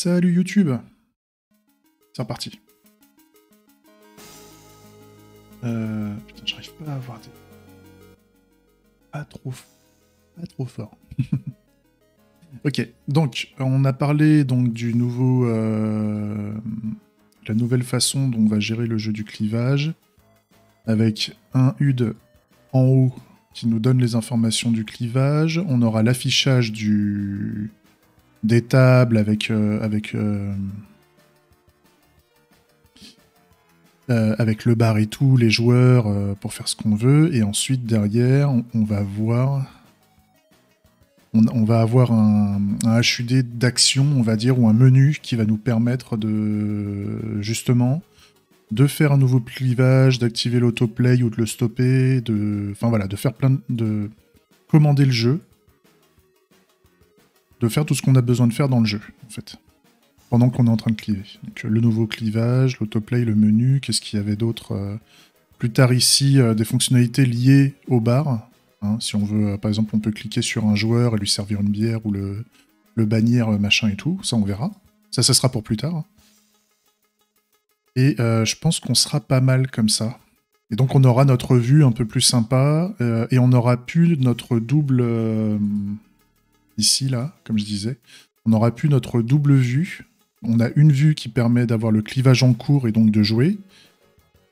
Salut YouTube. C'est reparti. Putain, j'arrive pas à avoir des... Pas trop fort. Ok, donc on a parlé donc du nouveau... la nouvelle façon dont on va gérer le jeu du clivage, avec un HUD en haut qui nous donne les informations du clivage. On aura l'affichage des tables avec le bar et tout, les joueurs pour faire ce qu'on veut. Et ensuite, derrière, on va avoir... On va avoir un HUD d'action, on va dire, ou un menu qui va nous permettre de... justement... de faire un nouveau clivage, d'activer l'autoplay ou de le stopper, enfin voilà, de faire de commander le jeu, de faire tout ce qu'on a besoin de faire dans le jeu, en fait, pendant qu'on est en train de cliver. Donc le nouveau clivage, l'autoplay, le menu, qu'est-ce qu'il y avait d'autre plus tard ici, des fonctionnalités liées au bar. Hein, si on veut, par exemple, on peut cliquer sur un joueur et lui servir une bière ou le bannir, machin et tout, ça on verra. Ça sera pour plus tard. Et je pense qu'on sera pas mal comme ça. Et donc on aura notre vue un peu plus sympa, et on aura pu notre double... ici, là, comme je disais, on aura pu notre double vue. On a une vue qui permet d'avoir le clivage en cours et donc de jouer,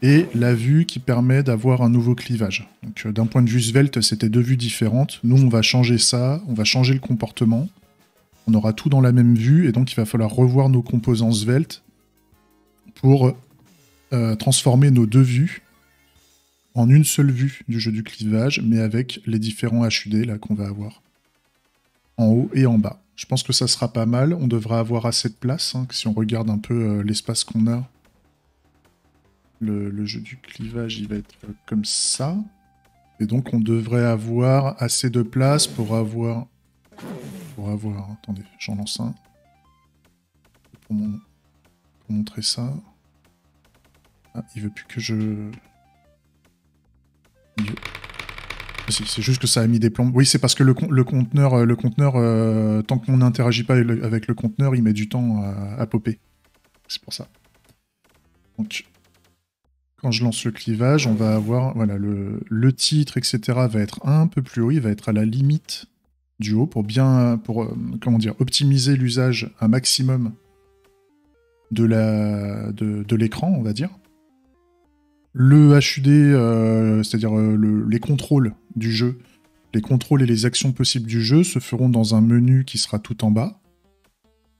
et la vue qui permet d'avoir un nouveau clivage. Donc d'un point de vue svelte, c'était deux vues différentes. Nous, on va changer ça, on va changer le comportement. On aura tout dans la même vue, et donc il va falloir revoir nos composants svelte pour transformer nos deux vues en une seule vue du jeu du clivage, mais avec les différents HUD là qu'on va avoir en haut et en bas. Je pense que ça sera pas mal. On devra avoir assez de place, hein, si on regarde un peu l'espace qu'on a. Le jeu du clivage, il va être comme ça. Et donc on devrait avoir assez de place pour avoir... Attendez, j'en lance un. Pour montrer ça. Ah, il veut plus que je... C'est juste que ça a mis des plombs. Oui, c'est parce que le conteneur, tant qu'on n'interagit pas avec le conteneur, il met du temps à popper. C'est pour ça. Donc, quand je lance le clivage, on va avoir... Voilà, le titre, etc. va être un peu plus haut. Il va être à la limite du haut pour bien... comment dire, optimiser l'usage un maximum de l'écran, on va dire. Le HUD, c'est-à-dire les contrôles du jeu, les contrôles et les actions possibles du jeu se feront dans un menu qui sera tout en bas.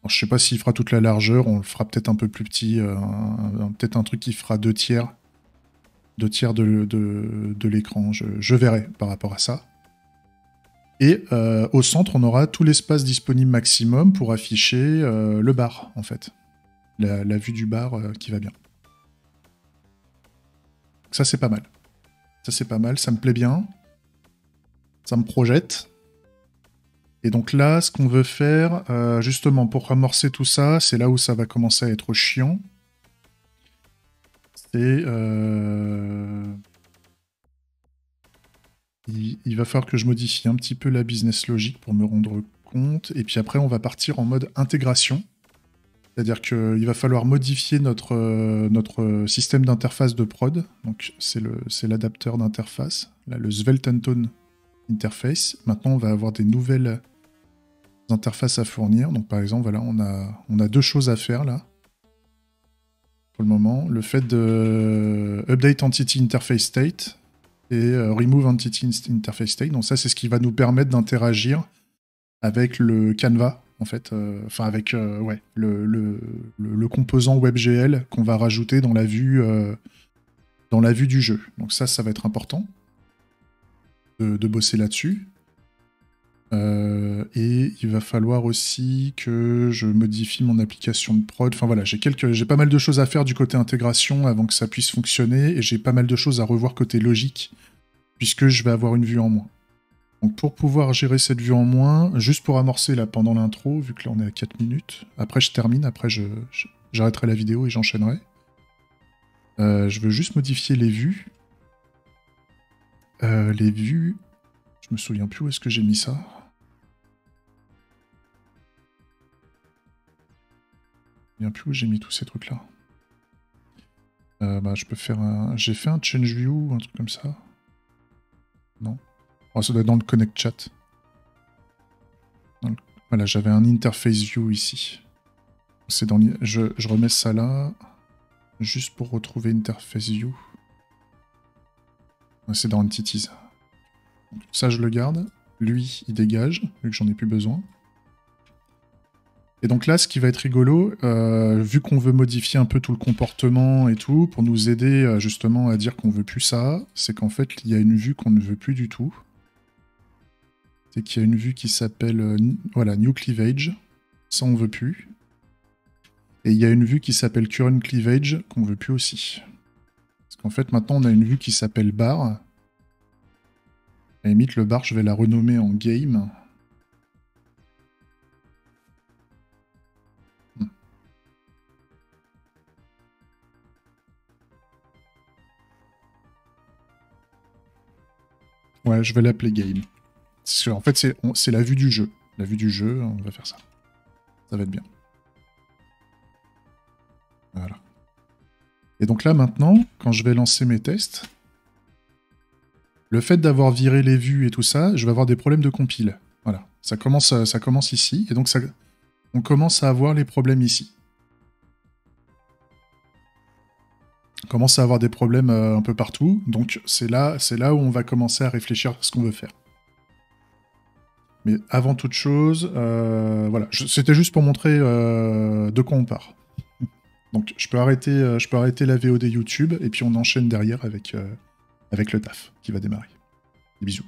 Alors, je sais pas s'il fera toute la largeur, on le fera peut-être un peu plus petit, peut-être un truc qui fera 2/3 de l'écran, je verrai par rapport à ça. Et au centre, on aura tout l'espace disponible maximum pour afficher le bar, en fait. La vue du bar qui va bien. Ça, c'est pas mal. Ça, c'est pas mal, ça me plaît bien. Ça me projette. Et donc là, ce qu'on veut faire, justement, pour amorcer tout ça, c'est là où ça va commencer à être chiant. C'est... il va falloir que je modifie un petit peu la business logic pour me rendre compte. Et puis après, on va partir en mode intégration. C'est-à-dire qu'il va falloir modifier notre système d'interface de prod. Donc c'est l'adapteur d'interface, là, le Sveltentone Interface. Maintenant, on va avoir des nouvelles interfaces à fournir. Donc par exemple, voilà, on a deux choses à faire là. Pour le moment, le fait de Update Entity Interface State et Remove Entity Interface State. Donc ça, c'est ce qui va nous permettre d'interagir avec le Canva, en fait, enfin avec ouais, le composant WebGL qu'on va rajouter dans la vue du jeu. Donc ça va être important de bosser là-dessus. Et il va falloir aussi que je modifie mon application de prod. Enfin voilà, j'ai pas mal de choses à faire du côté intégration avant que ça puisse fonctionner, et j'ai pas mal de choses à revoir côté logique, puisque je vais avoir une vue en moins. Donc pour pouvoir gérer cette vue en moins, juste pour amorcer là pendant l'intro, vu que là on est à 4 minutes, après je termine, après j'arrêterai la vidéo et j'enchaînerai. Je veux juste modifier les vues. Les vues... Je me souviens plus où est-ce que j'ai mis ça. Je ne sais plus où j'ai mis tous ces trucs-là. Bah, je peux faire un... J'ai fait un change view ou un truc comme ça. Non. Oh, ça doit être dans le connect chat. Voilà, j'avais un interface view ici. C'est dans... Je remets ça là. Juste pour retrouver interface view. C'est dans entities. Donc, ça, je le garde. Lui, il dégage, vu que j'en ai plus besoin. Et donc là, ce qui va être rigolo, vu qu'on veut modifier un peu tout le comportement et tout, pour nous aider justement à dire qu'on veut plus ça, c'est qu'en fait, il y a une vue qu'on ne veut plus du tout. C'est qu'il y a une vue qui s'appelle voilà, New Cleavage. Ça, on veut plus. Et il y a une vue qui s'appelle Current Cleavage qu'on veut plus aussi. Parce qu'en fait, maintenant, on a une vue qui s'appelle Bar. À la limite, le bar, je vais la renommer en Game. Ouais, je vais l'appeler Game. En fait, c'est la vue du jeu. La vue du jeu, on va faire ça. Ça va être bien. Voilà. Et donc là, maintenant, quand je vais lancer mes tests, le fait d'avoir viré les vues et tout ça, je vais avoir des problèmes de compile. Voilà. Ça commence ici, et donc on commence à avoir les problèmes ici. On commence à avoir des problèmes un peu partout, donc c'est là où on va commencer à réfléchir à ce qu'on veut faire. Mais avant toute chose, voilà, c'était juste pour montrer de quoi on part. Donc je peux arrêter la VOD YouTube, et puis on enchaîne derrière avec le taf qui va démarrer. Des bisous.